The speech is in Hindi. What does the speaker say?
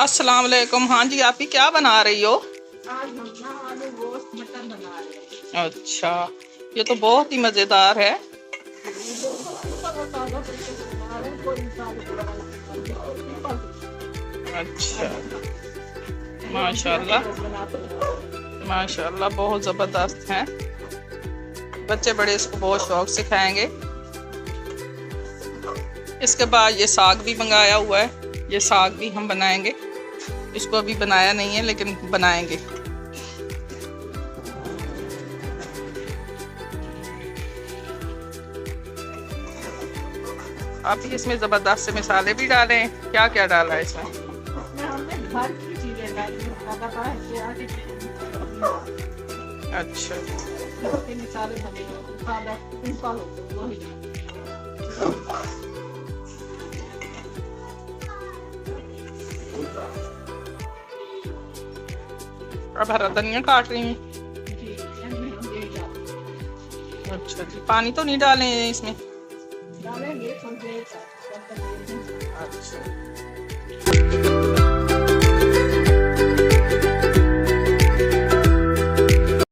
अस्सलाम वालेकुम। हाँ जी, आप ही क्या बना रही हो? आज हम ना आलू गोश्त मटन बना रहे हैं। अच्छा, ये तो बहुत ही मज़ेदार है। ये जो सिंपल और सादा तरीके से बना रहे हैं, कोई मसाले वगैरह नहीं डालते, सिंपल अच्छा, आज हम माशाल्लाह बनाते हैं। माशाल्लाह, बहुत ज़बरदस्त है। बच्चे बड़े इसको बहुत शौक से खाएंगे। इसके बाद ये साग भी मंगाया हुआ है, ये साग भी हम बनाएंगे। इसको अभी बनाया नहीं है लेकिन बनाएंगे। आप ही इसमें ज़बरदस्त से मसाले भी डाले हैं। क्या क्या डाला है इसमें? इसमें हमने घर की चीजें डाली हैं, पता है कि आगे अच्छा, के मसाले बने हैं, सादा सिंपल होते हैं, वही अब हरा धनिया काट रही हूँ। जी, इसमें हम यही डालते हैं। अच्छा जी, पानी तो नहीं डाले हैं इसमें? डालेंगे थोड़ी देर तक, तब तक अच्छा,